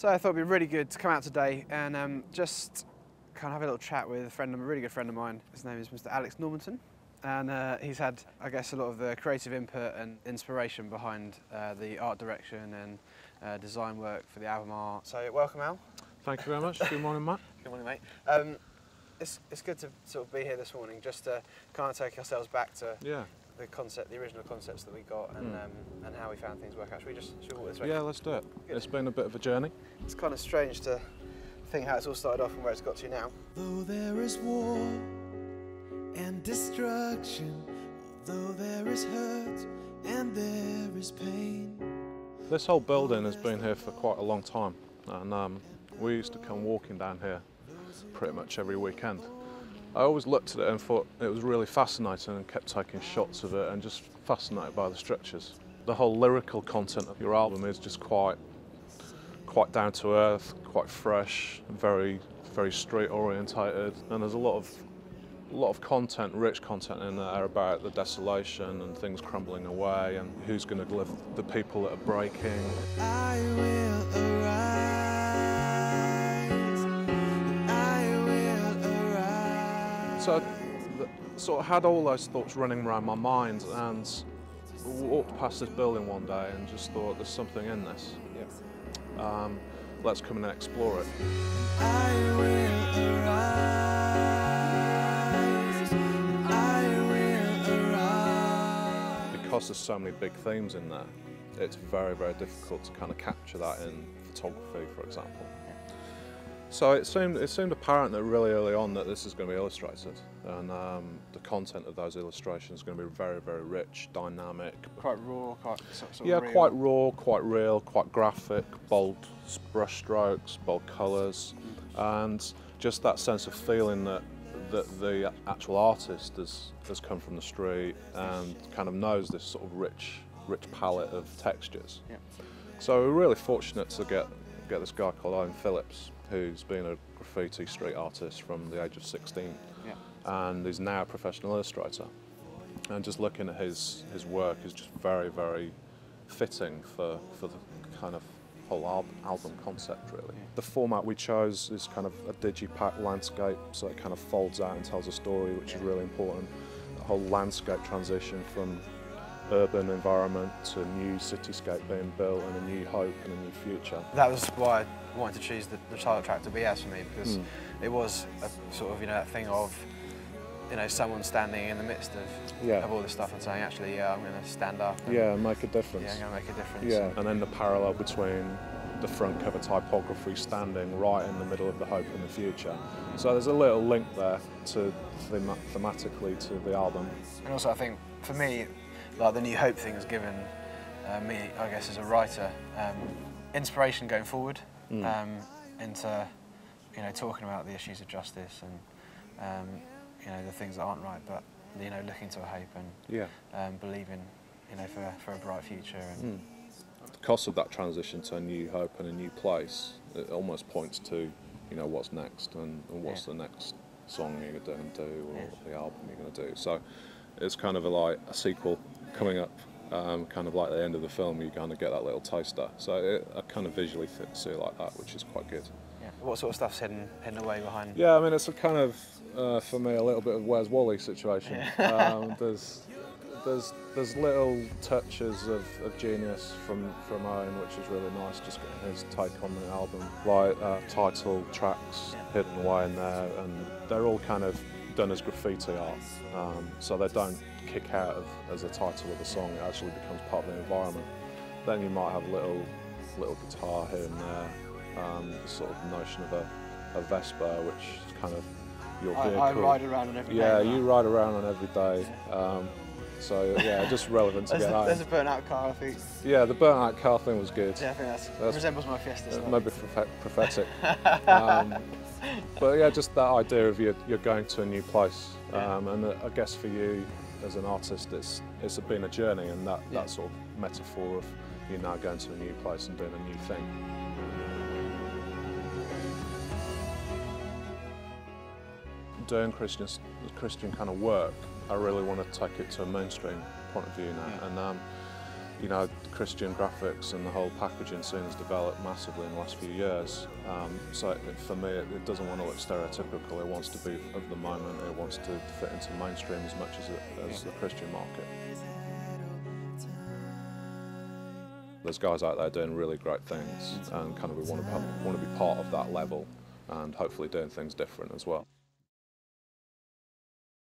So I thought it'd be really good to come out today and just kind of have a little chat with a really good friend of mine. His name is Mr. Alex Normanton, and he's had, I guess, a lot of the creative input and inspiration behind the art direction and design work for the album art. So welcome, Al. Thank you very much. Good morning, Matt. Good morning, mate. It's good to sort of be here this morning, just to kind of take ourselves back to the original concepts that we got, and how we found things work out. Should we walk this way? Yeah, let's do it. Good. It's been a bit of a journey. It's kind of strange to think how it's all started off and where it's got to now. Though there is war and destruction, though there is hurt and there is pain. This whole building has been here for quite a long time, and we used to come walking down here pretty much every weekend. I always looked at it and thought it was really fascinating and kept taking shots of it and just fascinated by the structures. The whole lyrical content of your album is just quite down to earth, quite fresh, very street orientated, and there's a lot of content, rich content in there about the desolation and things crumbling away and who's going to live, the people that are breaking. I will arise. So I sort of had all those thoughts running around my mind, and walked past this building one day and just thought, there's something in this. Yeah. Let's come in and explore it. I will arise. I will arise. Because there's so many big themes in there, it's very, very difficult to kind of capture that in photography, for example. So it seemed apparent that really early on that this is going to be illustrated, and the content of those illustrations is going to be very, very rich, dynamic. Quite raw, quite sort of yeah, real. quite raw, quite real, quite graphic, bold brush strokes, bold colours, and just that sense of feeling that the actual artist has come from the street and kind of knows this sort of rich palette of textures. Yeah. So we're really fortunate to get this guy called Owen Phillips, who's been a graffiti street artist from the age of 16, and is now a professional illustrator. And just looking at his work is just very, very fitting for the kind of whole album concept, really. Yeah. The format we chose is kind of a digipack landscape, so it kind of folds out and tells a story, which is really important. The whole landscape transition from urban environment to a new cityscape being built and a new hope and a new future. That was why I wanted to choose the title track to be as for me, because it was a sort of, that thing of, someone standing in the midst of all this stuff and saying, actually, I'm going to stand up. And, make a difference. Yeah, I'm going to make a difference. Yeah, and then the parallel between the front cover typography standing right in the middle of the hope and the future. So there's a little link there to thematically to the album. And also I think, for me, like the New Hope thing has given me, I guess, as a writer, inspiration going forward into, talking about the issues of justice and, the things that aren't right, but, looking to a hope and believing, for a bright future. And because of that transition to a new hope and a new place, it almost points to, what's next and what's the next song you're going to do or the album you're going to do. So it's kind of like a sequel coming up, kind of like the end of the film, you kind of get that little taster. So I kind of visually see it like that, which is quite good. Yeah. What sort of stuff's hidden away behind? Yeah, I mean, it's a kind of, for me, a little bit of Where's Wally situation. Yeah. There's little touches of genius from Owen, which is really nice, just getting his take on the album. Like title tracks hidden away in there, and they're all kind of done as graffiti art, so they don't kick out as a title of a song. It actually becomes part of the environment. Then you might have a little guitar here and there, sort of notion of a Vespa, which is kind of your vehicle. I ride around on every day. Yeah, you ride around on every day. So yeah, just relevant to get out. There's a burnt out car, I think. Yeah, the burnt out car thing was good. Yeah, I think that resembles my Fiesta. Maybe prophetic. But yeah, just that idea of you're going to a new place, and I guess for you as an artist, it's been a journey, and that sort of metaphor of you now going to a new place and doing a new thing. Doing Christian kind of work, I really want to take it to a mainstream point of view now, and you know, Christian graphics and the whole packaging scene has developed massively in the last few years. So for me, it doesn't want to look stereotypical. It wants to be of the moment. It wants to fit into mainstream as much as the Christian market. There's guys out there doing really great things, and kind of we want to be part of that level, and hopefully doing things different as well.